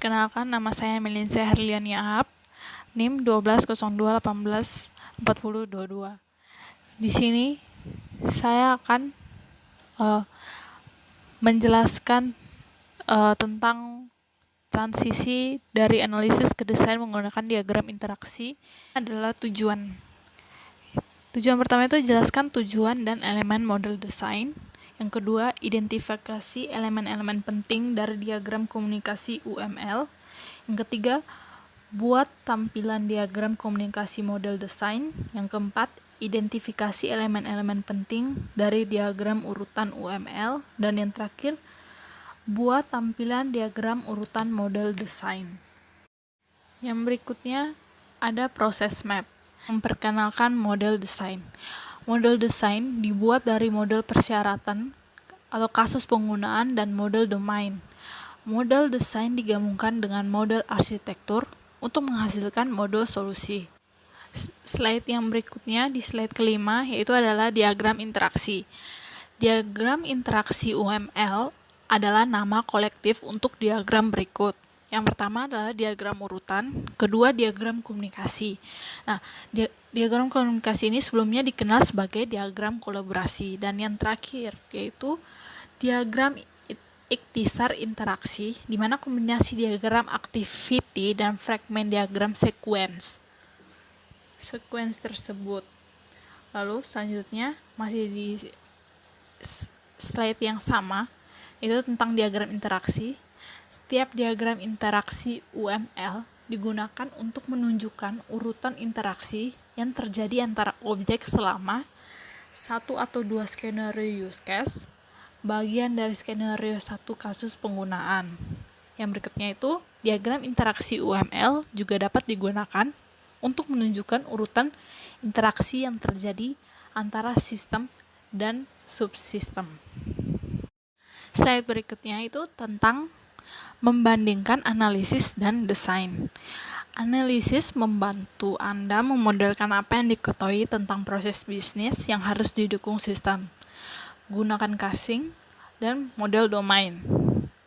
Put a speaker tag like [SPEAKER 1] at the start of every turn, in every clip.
[SPEAKER 1] Perkenalkan, nama saya Melinsyah Herliani Ahab, NIM 1202184022. Di sini saya akan menjelaskan tentang transisi dari analisis ke desain menggunakan diagram interaksi. Adalah tujuan. Tujuan pertama itu jelaskan tujuan dan elemen model desain. Yang kedua, identifikasi elemen-elemen penting dari diagram komunikasi UML. Yang ketiga, buat tampilan diagram komunikasi model desain. Yang keempat, identifikasi elemen-elemen penting dari diagram urutan UML. Dan yang terakhir, buat tampilan diagram urutan model desain. Yang berikutnya ada proses map, memperkenalkan model desain. Model desain dibuat dari model persyaratan atau kasus penggunaan dan model domain. Model desain digabungkan dengan model arsitektur untuk menghasilkan model solusi. Slide yang berikutnya, di slide kelima, yaitu adalah diagram interaksi. Diagram interaksi UML adalah nama kolektif untuk diagram berikut. Yang pertama adalah diagram urutan, kedua diagram komunikasi. Nah, diagram komunikasi ini sebelumnya dikenal sebagai diagram kolaborasi, dan yang terakhir yaitu diagram ikhtisar interaksi, di mana kombinasi diagram activity dan fragment diagram sequence tersebut. Lalu selanjutnya masih di slide yang sama, itu tentang diagram interaksi. Setiap diagram interaksi UML digunakan untuk menunjukkan urutan interaksi yang terjadi antara objek selama satu atau dua skenario use case, bagian dari skenario satu kasus penggunaan. Yang berikutnya itu, diagram interaksi UML juga dapat digunakan untuk menunjukkan urutan interaksi yang terjadi antara sistem dan subsistem. Slide berikutnya itu tentang membandingkan analisis dan desain. Analisis membantu Anda memodelkan apa yang diketahui tentang proses bisnis yang harus didukung sistem. Gunakan casing dan model domain.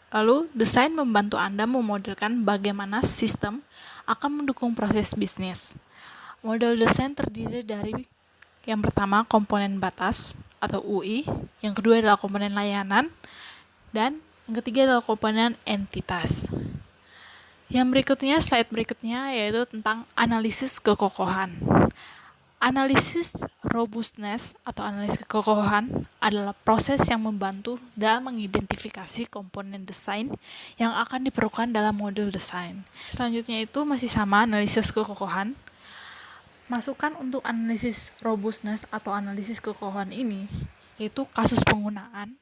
[SPEAKER 1] Lalu, desain membantu Anda memodelkan bagaimana sistem akan mendukung proses bisnis. Model desain terdiri dari yang pertama komponen batas atau UI, yang kedua adalah komponen layanan, dan yang ketiga adalah komponen entitas. Yang berikutnya, slide berikutnya, yaitu tentang analisis kekokohan. Analisis robustness atau analisis kekokohan adalah proses yang membantu dalam mengidentifikasi komponen desain yang akan diperlukan dalam model desain. Selanjutnya itu masih sama, analisis kekokohan. Masukan untuk analisis robustness atau analisis kekokohan ini yaitu kasus penggunaan,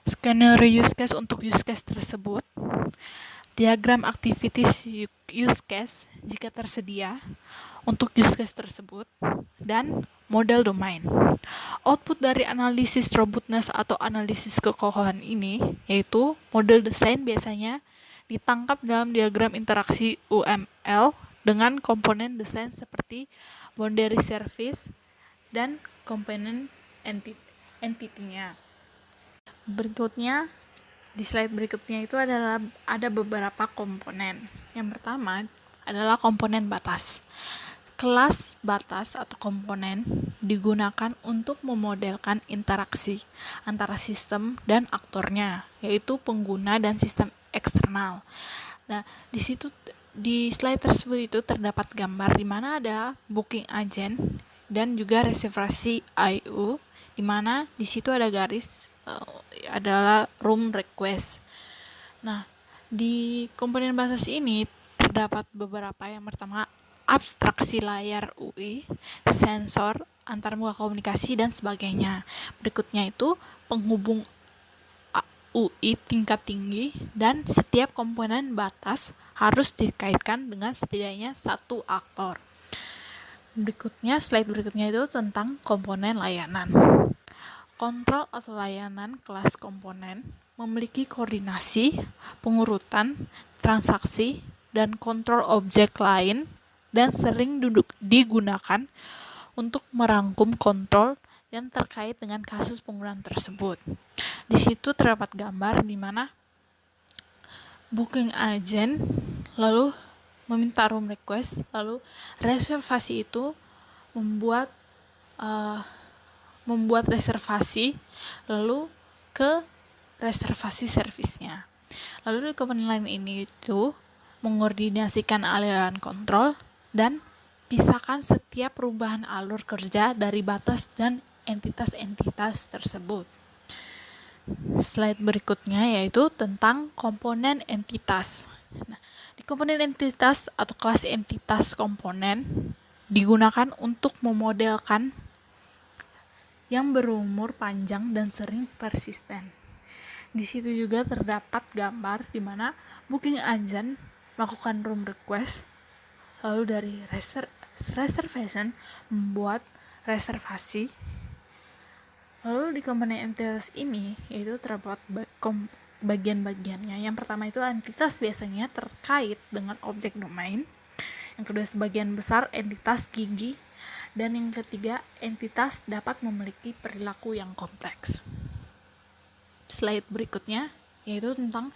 [SPEAKER 1] skenario use case untuk use case tersebut, diagram activities use case jika tersedia untuk use case tersebut, dan model domain. Output dari analisis robustness atau analisis kekokohan ini yaitu model desain biasanya ditangkap dalam diagram interaksi UML dengan komponen desain seperti boundary service dan komponen entity-nya. Berikutnya, di slide berikutnya itu ada beberapa komponen. Yang pertama adalah komponen batas. Kelas batas atau komponen digunakan untuk memodelkan interaksi antara sistem dan aktornya, yaitu pengguna dan sistem eksternal. Nah, di slide tersebut itu terdapat gambar di mana ada booking agent dan juga reservasi IO, di mana di situ ada garis adalah room request. Nah, di komponen batas ini terdapat beberapa. Yang pertama, abstraksi layar UI, sensor, antarmuka komunikasi, dan sebagainya. Berikutnya itu penghubung UI tingkat tinggi, dan setiap komponen batas harus dikaitkan dengan setidaknya satu aktor. Slide berikutnya itu tentang komponen layanan. Kontrol atau layanan kelas komponen memiliki koordinasi, pengurutan, transaksi, dan kontrol objek lain, dan sering digunakan untuk merangkum kontrol yang terkait dengan kasus penggunaan tersebut. Di situ terdapat gambar di mana booking agent, lalu meminta room request, lalu reservasi itu membuat reservasi, lalu ke reservasi servisnya. Lalu di komponen lain ini itu mengordinasikan aliran kontrol dan pisahkan setiap perubahan alur kerja dari batas dan entitas-entitas tersebut. Slide berikutnya yaitu tentang komponen entitas. Nah, di komponen entitas atau kelas entitas komponen digunakan untuk memodelkan yang berumur panjang dan sering persisten. Di situ juga terdapat gambar di mana booking agent melakukan room request, lalu dari reservation membuat reservasi. Lalu di komponen entitas ini yaitu terdapat bagian-bagiannya. Yang pertama itu entitas biasanya terkait dengan objek domain. Yang kedua sebagian besar entitas gigi. Dan yang ketiga entitas dapat memiliki perilaku yang kompleks. Slide berikutnya yaitu tentang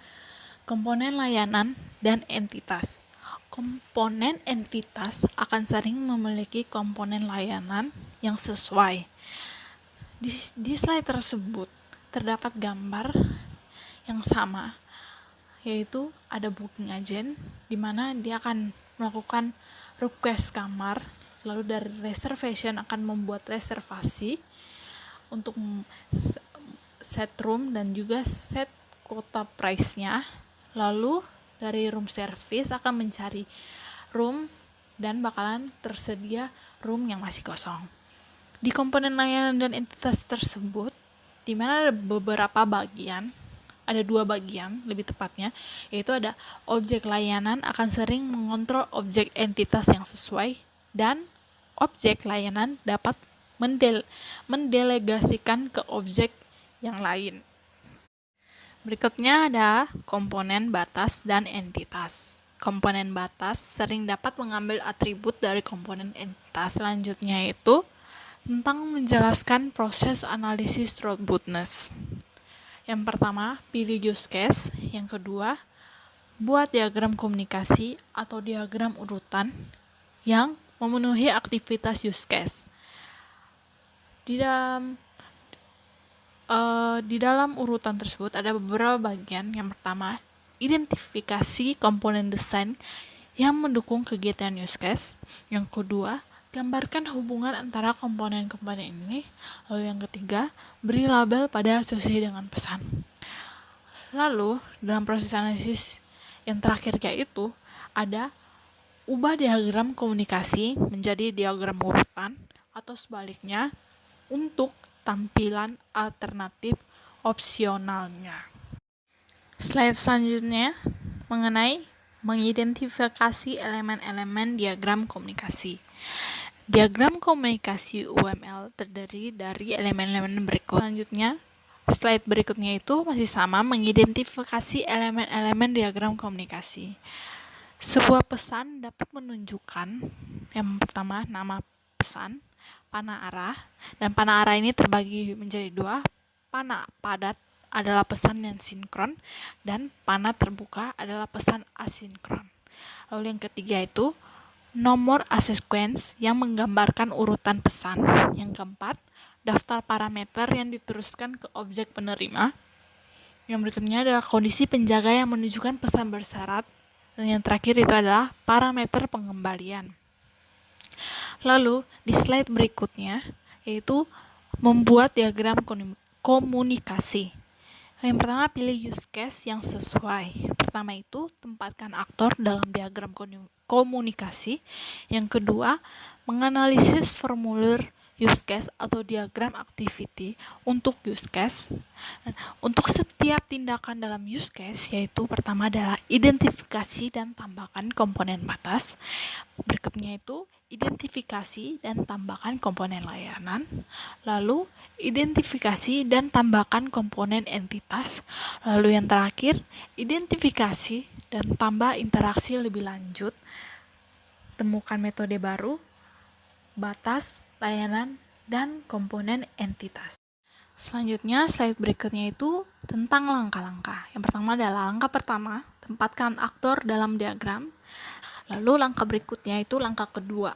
[SPEAKER 1] komponen layanan dan entitas. Komponen entitas akan sering memiliki komponen layanan yang sesuai. Di slide tersebut terdapat gambar yang sama, yaitu ada booking agent di mana dia akan melakukan request kamar, lalu dari reservation akan membuat reservasi untuk set room dan juga set quota price-nya. Lalu dari room service akan mencari room dan bakalan tersedia room yang masih kosong. Di komponen layanan dan entitas tersebut, di mana ada beberapa bagian, ada 2 bagian lebih tepatnya, yaitu ada objek layanan akan sering mengontrol objek entitas yang sesuai, dan objek layanan dapat mendelegasikan ke objek yang lain. Berikutnya ada komponen batas dan entitas. Komponen batas sering dapat mengambil atribut dari komponen entitas. Selanjutnya itu tentang menjelaskan proses analisis robustness. Yang pertama, pilih use case. Yang kedua, buat diagram komunikasi atau diagram urutan yang memenuhi aktivitas use case. Di dalam urutan tersebut ada beberapa bagian. Yang pertama, identifikasi komponen desain yang mendukung kegiatan use case. Yang kedua, gambarkan hubungan antara komponen-komponen ini. Lalu yang ketiga, beri label pada sesuai dengan pesan. Lalu dalam proses analisis yang terakhir yaitu ada ubah diagram komunikasi menjadi diagram urutan atau sebaliknya untuk tampilan alternatif opsionalnya. Slide selanjutnya mengenai mengidentifikasi elemen-elemen diagram komunikasi. Diagram komunikasi UML terdiri dari elemen-elemen berikut. Selanjutnya, slide berikutnya itu masih sama, mengidentifikasi elemen-elemen diagram komunikasi. Sebuah pesan dapat menunjukkan yang pertama nama pesan, panah arah, dan panah arah ini terbagi menjadi 2. Panah padat adalah pesan yang sinkron dan panah terbuka adalah pesan asinkron. Lalu yang ketiga itu nomor sequence yang menggambarkan urutan pesan. Yang keempat, daftar parameter yang diteruskan ke objek penerima. Yang berikutnya adalah kondisi penjaga yang menunjukkan pesan bersyarat. Dan yang terakhir itu adalah parameter pengembalian. Lalu di slide berikutnya yaitu membuat diagram komunikasi. Yang pertama, pilih use case yang sesuai. Pertama itu tempatkan aktor dalam diagram komunikasi. Yang kedua, menganalisis formulir use case atau diagram activity untuk use case. Untuk setiap tindakan dalam use case, yaitu pertama adalah identifikasi dan tambahkan komponen batas. Berikutnya itu identifikasi dan tambahkan komponen layanan. Lalu identifikasi dan tambahkan komponen entitas. Lalu yang terakhir, identifikasi dan tambah interaksi lebih lanjut. Temukan metode baru, batas, layanan, dan komponen entitas. Selanjutnya, slide berikutnya itu tentang langkah-langkah. Yang pertama adalah langkah pertama, tempatkan aktor dalam diagram. Lalu langkah berikutnya itu langkah kedua.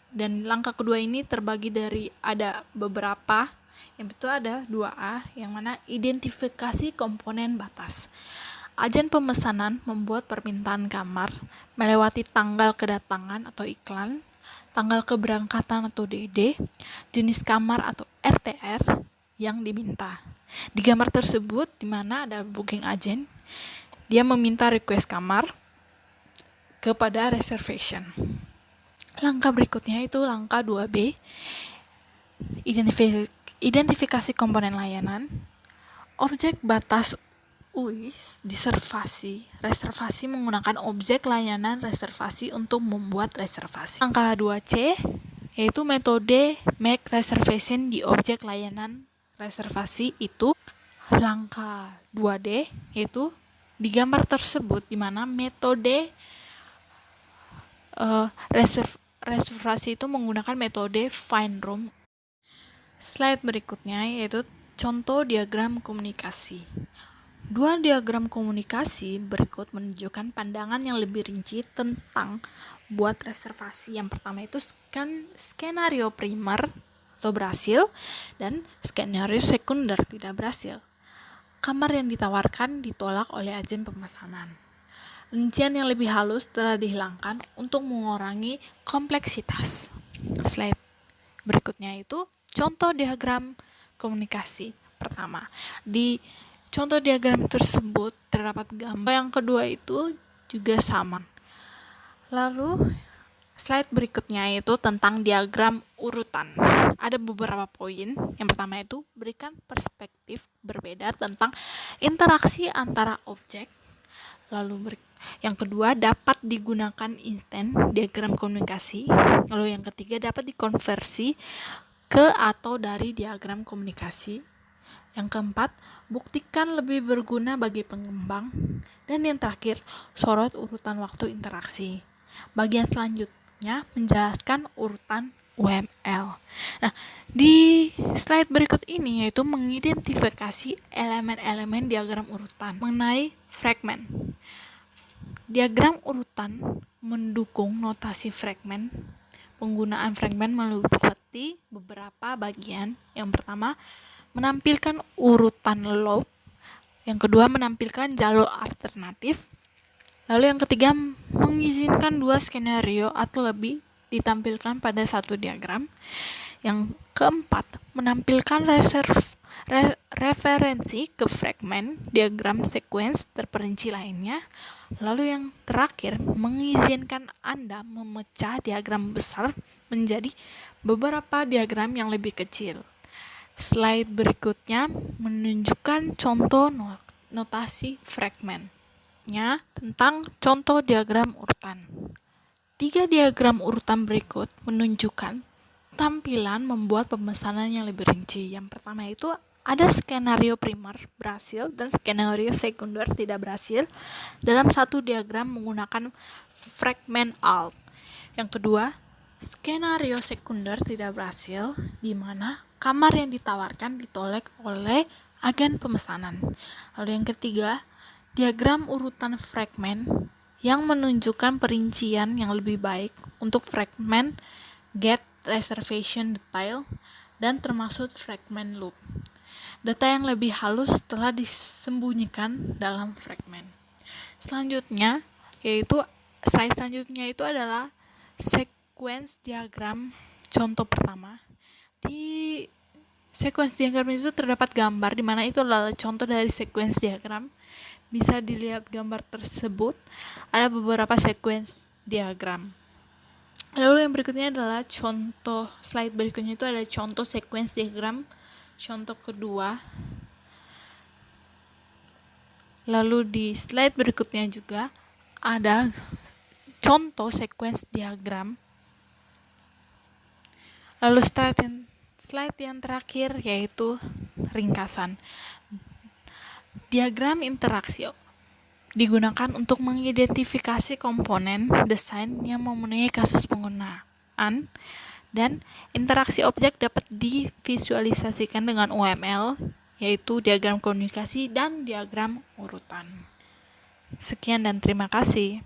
[SPEAKER 1] Dan langkah kedua ini terbagi dari ada beberapa, yang betul ada 2A, yang mana identifikasi komponen batas. Agen pemesanan membuat permintaan kamar melewati tanggal kedatangan atau iklan, tanggal keberangkatan atau DD, jenis kamar atau RTR yang diminta. Di gambar tersebut, di mana ada booking agent, dia meminta request kamar kepada reservation. Langkah berikutnya itu langkah 2B, identifikasi komponen layanan. Objek batas UIS reservasi menggunakan objek layanan reservasi untuk membuat reservasi. Langkah 2C yaitu metode make reservation di objek layanan reservasi itu. Langkah 2D yaitu di gambar tersebut di mana metode reservasi itu menggunakan metode find room. Slide berikutnya yaitu contoh diagram komunikasi. Dua diagram komunikasi berikut menunjukkan pandangan yang lebih rinci tentang buat reservasi. Yang pertama itu skenario primer atau berhasil dan skenario sekunder tidak berhasil. Kamar yang ditawarkan ditolak oleh agen pemesanan. Rincian yang lebih halus telah dihilangkan untuk mengurangi kompleksitas. Slide berikutnya itu contoh diagram komunikasi. Pertama, di contoh diagram tersebut terdapat gambar. Yang kedua itu juga sama. Lalu slide berikutnya itu tentang diagram urutan. Ada beberapa poin. Yang pertama itu berikan perspektif berbeda tentang interaksi antara objek. Lalu yang kedua dapat digunakan instan diagram komunikasi. Lalu yang ketiga dapat dikonversi ke atau dari diagram komunikasi. Yang keempat, buktikan lebih berguna bagi pengembang. Dan yang terakhir, sorot urutan waktu interaksi. Bagian selanjutnya menjelaskan urutan UML. Nah, di slide berikut ini yaitu mengidentifikasi elemen-elemen diagram urutan mengenai fragmen. Diagram urutan mendukung notasi fragmen. Penggunaan fragmen meliputi beberapa bagian. Yang pertama, menampilkan urutan loop. Yang kedua, menampilkan jalur alternatif. Lalu yang ketiga, mengizinkan dua skenario atau lebih ditampilkan pada satu diagram. Yang keempat, menampilkan referensi ke fragmen diagram sequence terperinci lainnya. Lalu yang terakhir, mengizinkan Anda memecah diagram besar menjadi beberapa diagram yang lebih kecil. Slide berikutnya menunjukkan contoh notasi fragmennya tentang contoh diagram urutan. 3 diagram urutan berikut menunjukkan tampilan membuat pemesanan yang lebih rinci. Yang pertama itu ada skenario primer berhasil dan skenario sekunder tidak berhasil dalam satu diagram menggunakan fragmen alt. Yang kedua, skenario sekunder tidak berhasil di mana kamar yang ditawarkan ditolak oleh agen pemesanan. Lalu yang ketiga, diagram urutan fragmen yang menunjukkan perincian yang lebih baik untuk fragmen get reservation detail dan termasuk fragmen loop. Data yang lebih halus telah disembunyikan dalam fragmen. Selanjutnya, slide selanjutnya itu adalah sequence diagram contoh pertama. Di sequence diagram itu terdapat gambar di mana itu adalah contoh dari sequence diagram. Bisa dilihat gambar tersebut, ada beberapa sequence diagram. Lalu yang berikutnya adalah contoh, slide berikutnya itu ada contoh sequence diagram contoh kedua. Lalu di slide berikutnya juga ada contoh sequence diagram. Lalu slide yang terakhir yaitu ringkasan. Diagram interaksi digunakan untuk mengidentifikasi komponen desain yang memenuhi kasus penggunaan, dan interaksi objek dapat divisualisasikan dengan UML, yaitu diagram komunikasi dan diagram urutan. Sekian dan terima kasih.